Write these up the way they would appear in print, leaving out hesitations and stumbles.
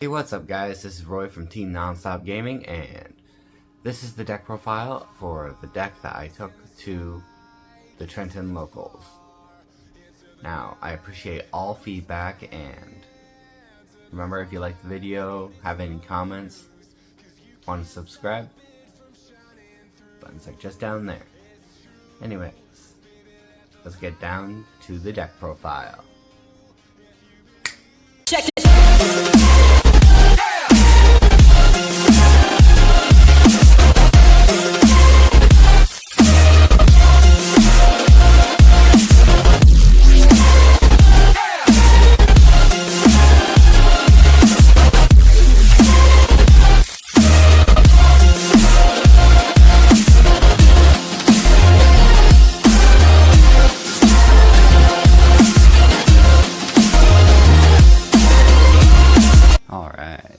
Hey, what's up guys, this is Roy from Team Nonstop Gaming, and this is the deck profile for the deck that I took to the Trenton locals. Now, I appreciate all feedback, and remember, if you like the video, have any comments, want to subscribe, buttons are just down there. Anyways, let's get down to the deck profile. Check it.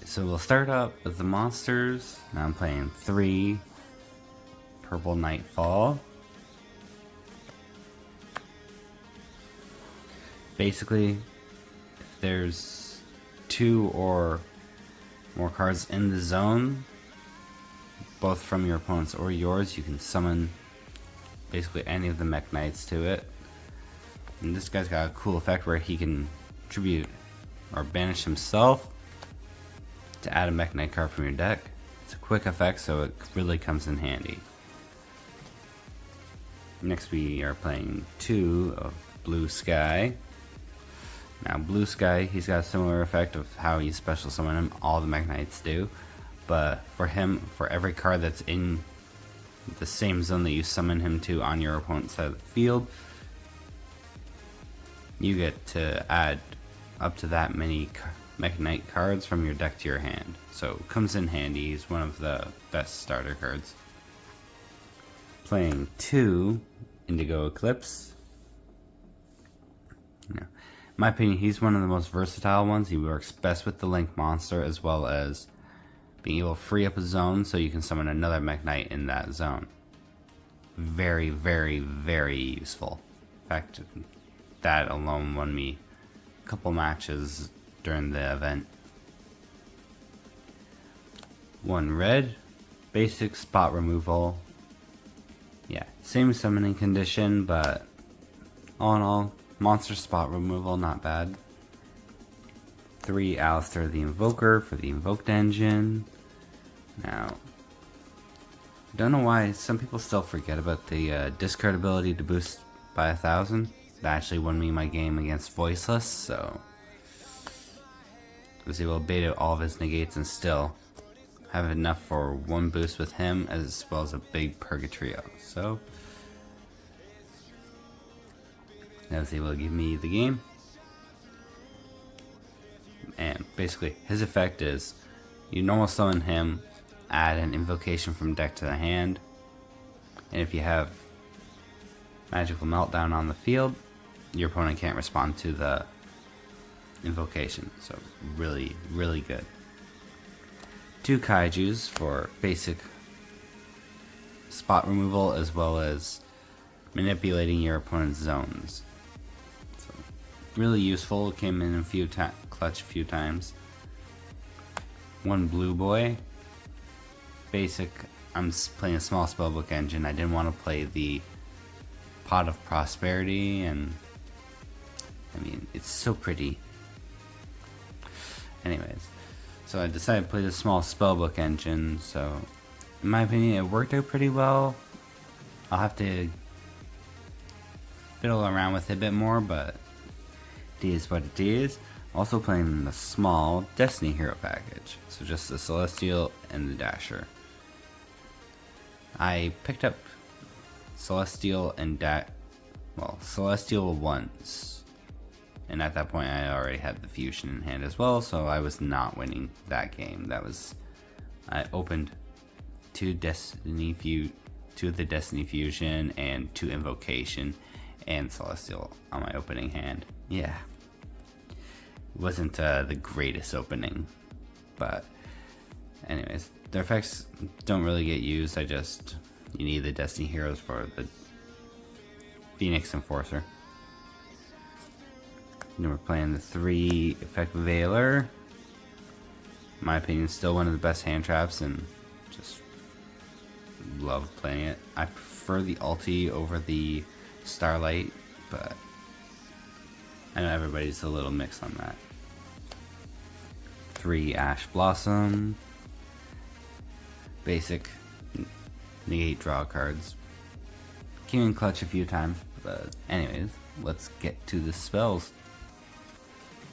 So we'll start up with the monsters. Now I'm playing 3 Purple Nightfall. Basically, if there's 2 or more cards in the zone, both from your opponent's or yours, you can summon basically any of the mek-knights to it. And this guy's got a cool effect where he can tribute or banish himself to add a mek-knight card from your deck. It's a quick effect, so it really comes in handy. Next we are playing 2 of Blue Sky. Now Blue Sky, he's got a similar effect of how you special summon him, all the mek-knights do. But for him, for every card that's in the same zone that you summon him to on your opponent's side of the field, you get to add up to that many mek-knight cards from your deck to your hand. So it comes in handy. He's one of the best starter cards. Playing 2 Indigo Eclipse. Now, in my opinion, he's one of the most versatile ones. He works best with the Link monster, as well as being able to free up a zone so you can summon another mek-knight in that zone. Very, very, very useful. In fact, that alone won me a couple matches during the event. 1 red, basic spot removal. Yeah, same summoning condition, but all in all, monster spot removal, not bad. 3 Alistair the Invoker for the Invoked engine. Now, don't know why some people still forget about the discard ability to boost by 1,000. That actually won me my game against Voiceless, so was able to bait out all of his negates and still have enough for 1 boost with him, as well as a big Purgatrio. So that was able to give me the game. And basically his effect is you normal summon him, add an invocation from deck to the hand, and if you have Magical Meltdown on the field, your opponent can't respond to the invocation. So really, really good. 2 kaijus for basic spot removal, as well as manipulating your opponent's zones. So really useful. Came in clutch a few times. 1 blue boy. Basic. I'm playing a small spellbook engine. I didn't want to play the Pot of Prosperity, and I mean, it's so pretty. Anyways, so I decided to play the small spellbook engine, so in my opinion it worked out pretty well. I'll have to fiddle around with it a bit more, but it is what it is. Also playing the small Destiny Hero package, so just the Celestial and the Dasher. I picked up Celestial and Celestial once, and at that point I already had the fusion in hand as well, so I was not winning that game. I opened 2 the Destiny Fusion and 2 Invocation and Celestial on my opening hand. Yeah, it wasn't the greatest opening, but anyways, their effects don't really get used. You need the Destiny Heroes for the Phoenix Enforcer. Then we're playing the 3 Effect Veiler. my opinion, still one of the best hand traps, and just love playing it. I prefer the ulti over the Starlight, but I know everybody's a little mixed on that. 3 Ash Blossom. Basic. Negate draw cards. Came in clutch a few times, but anyways, let's get to the spells.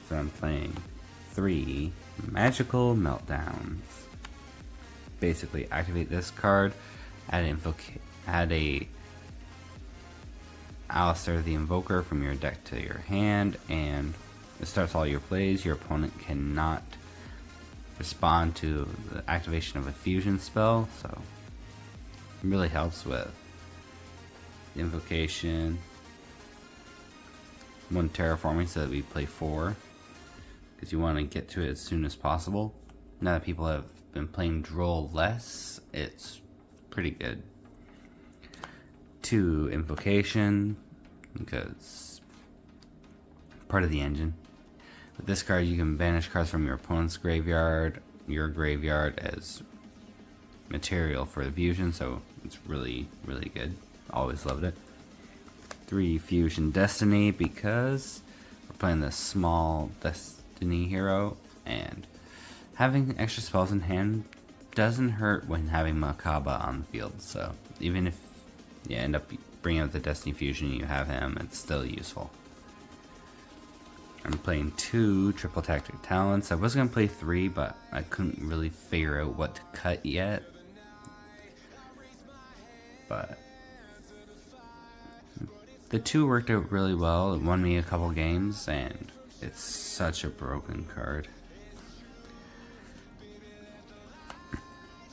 So I'm playing 3 Magical Meltdowns. Basically, activate this card, add a Alistair the Invoker from your deck to your hand, and it starts all your plays. Your opponent cannot respond to the activation of a fusion spell, so it really helps with the invocation. 1 terraforming so that we play 4, because you want to get to it as soon as possible. Now that people have been playing Droll less, it's pretty good. 2 invocation, because part of the engine. With this card you can banish cards from your opponent's graveyard, your graveyard, as material for the fusion, so it's really good. Always loved it. 3 Fusion Destiny, because we're playing the small Destiny hero, and having extra spells in hand doesn't hurt when having Makaba on the field, so even if you end up bringing out the Destiny Fusion and you have him, it's still useful. I'm playing 2 Triple Tactic Talents. I was going to play 3, but I couldn't really figure out what to cut yet. But the 2 worked out really well. It won me a couple games, and it's such a broken card.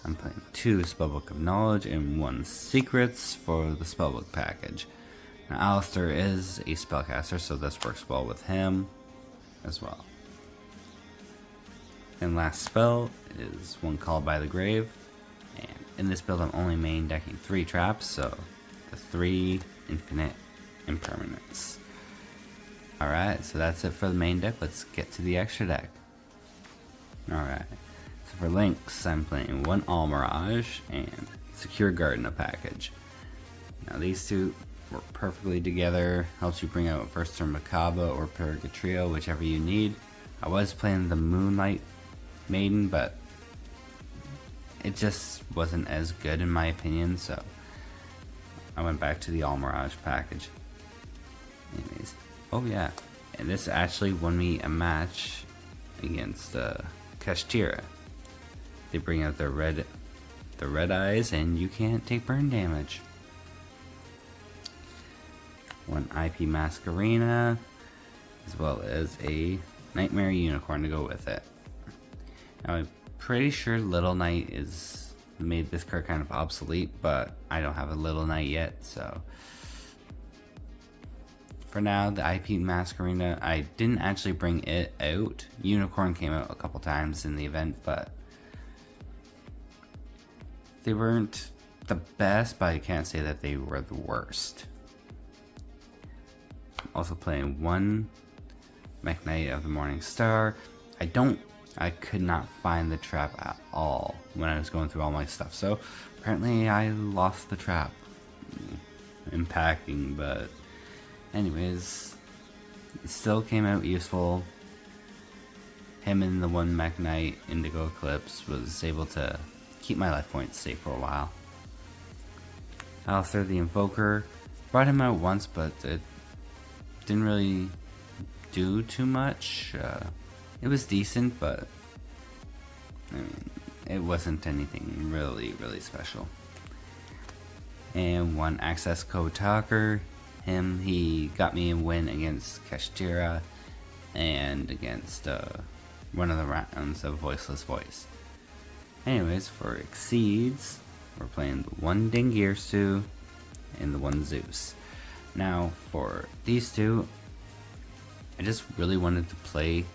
I'm playing 2 Spellbook of Knowledge and 1 Secrets for the Spellbook package. Now, Alistair is a spellcaster, so this works well with him as well. And last spell is 1 Called by the Grave. And in this build, I'm only main decking 3 traps, so the 3 infinite impermanence. Alright, so that's it for the main deck. Let's get to the extra deck. Alright, so for links, I'm playing 1 Almirage and Secure Garden, a package. Now these 2 work perfectly together. Helps you bring out first turn Makaba or Purgatrio, whichever you need. I was playing the Moonlight Maiden, but it just wasn't as good in my opinion, so I went back to the Almirage package. Anyways, oh yeah, and this actually won me a match against Kashtira. They bring out the red eyes, and you can't take burn damage. 1 IP Masquerena, as well as a Nightmare Unicorn to go with it. Now I'm pretty sure Little Knight is made this card kind of obsolete, but I don't have a Little Knight yet, so for now, the IP Masquerena, I didn't actually bring it out. Unicorn came out a couple times in the event, but they weren't the best, but I can't say that they were the worst. Also playing 1 mek-knight of the Morning Star. I could not find the trap at all when I was going through all my stuff, so apparently I lost the trap in packing, but anyways, it still came out useful. Him and the 1 mek-knight Indigo Eclipse was able to keep my life points safe for a while. Alistair the Invoker, brought him out once, but it didn't really do too much. It was decent, but I mean, it wasn't anything really special. And 1 Access Code Talker. He got me a win against Kashtira and against one of the rounds of Voiceless Voice. Anyways, for Exceeds, we're playing the 1 Dingirsu and the 1 Zeus. Now, for these 2, I just really wanted to play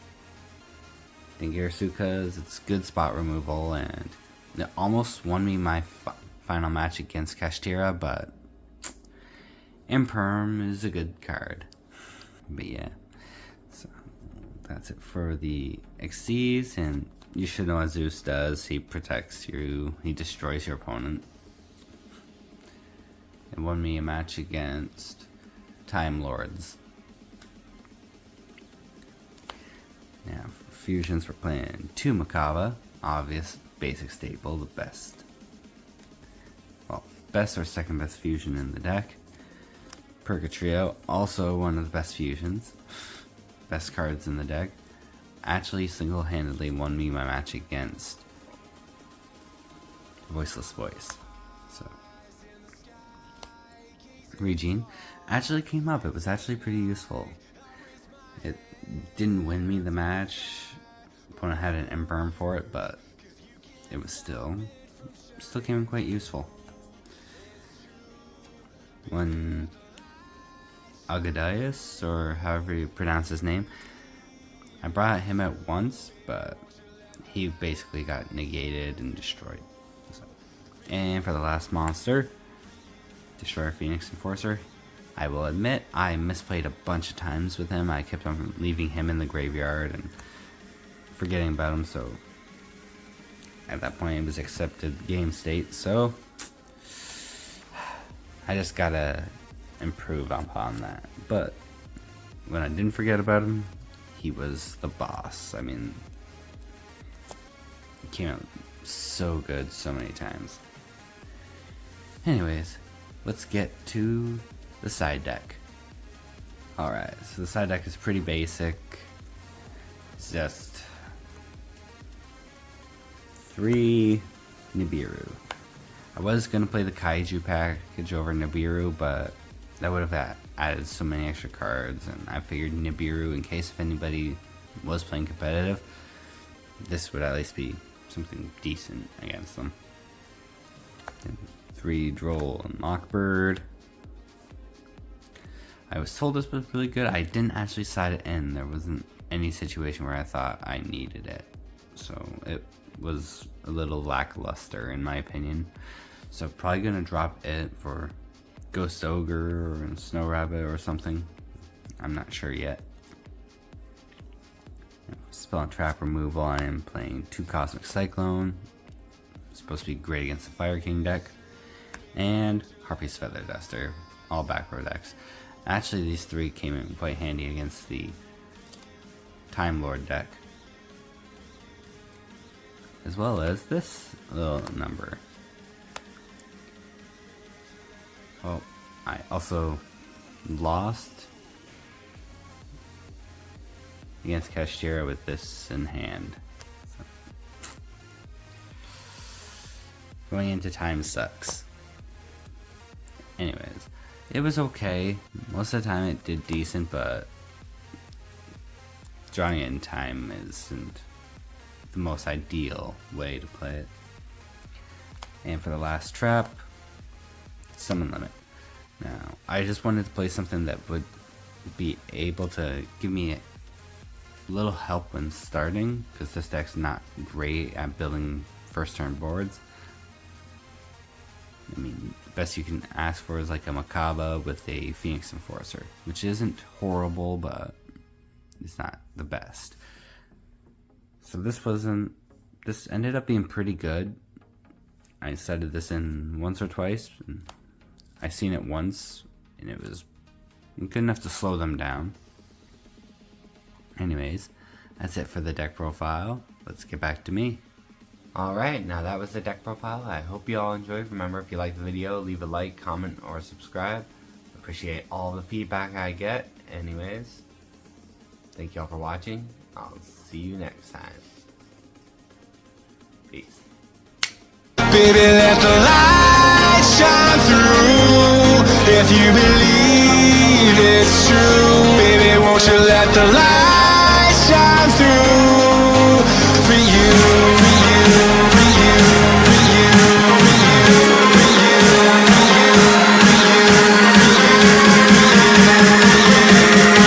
Dingirsu because it's good spot removal, and it almost won me my final match against Kashtira, but Imperm is a good card. But yeah, so that's it for the Exceeds, and you should know what Zeus does. He protects you. He destroys your opponent. It won me a match against Time Lords. Now, for fusions, we're playing 2 Makaba. Obvious, basic staple, the best. Well, best or second best fusion in the deck. Purgatrio, also one of the best fusions. Best cards in the deck. Actually single-handedly won me my match against Voiceless Voice. So Regine actually came up. It was actually pretty useful. It didn't win me the match. Opponent had an imperm for it, but it was still came in quite useful. When Agadius, or however you pronounce his name, I brought him at once, but he basically got negated and destroyed. So. And for the last monster, Destroyer Phoenix Enforcer. I will admit, I misplayed a bunch of times with him. I kept on leaving him in the graveyard and forgetting about him, so at that point it was accepted game state, so I just gotta improve upon that. But when I didn't forget about him, he was the boss. I mean, he came out so good so many times. Anyways, let's get to the side deck. Alright, so the side deck is pretty basic. It's just 3 Nibiru. I was going to play the Kaiju package over Nibiru, but that would have added so many extra cards, and I figured Nibiru, in case if anybody was playing competitive, this would at least be something decent against them. And 3 Droll and Lockbird. I was told this was really good. I didn't actually side it in. There wasn't any situation where I thought I needed it. So it was a little lackluster in my opinion. So probably gonna drop it for Ghost Ogre or Snow Rabbit or something. I'm not sure yet. Spell and trap removal. I am playing 2 Cosmic Cyclone. It's supposed to be great against the Fire King deck. And Harpy's Feather Duster. All back row decks. Actually, these 3 came in quite handy against the Time Lord deck. As well as this little number. Oh, I also lost against Kashtira with this in hand. So. Going into time sucks. Anyways, it was okay. Most of the time it did decent, but drawing it in time isn't the most ideal way to play it. And for the last trap, Summon Limit. Now, I just wanted to play something that would be able to give me a little help when starting, because this deck's not great at building first turn boards. I mean, the best you can ask for is like a Makaba with a Phoenix Enforcer, which isn't horrible, but it's not the best. So this ended up being pretty good. I cited this in once or twice, and I seen it once, and it was good enough to slow them down. Anyways, that's it for the deck profile. Let's get back to me. Alright, now that was the deck profile. I hope you all enjoyed. Remember, if you liked the video, leave a like, comment, or subscribe. Appreciate all the feedback I get. Anyways, thank you all for watching. I'll see you next time. Peace. Baby, let the light shine through. If you believe it's true, baby, won't you let the light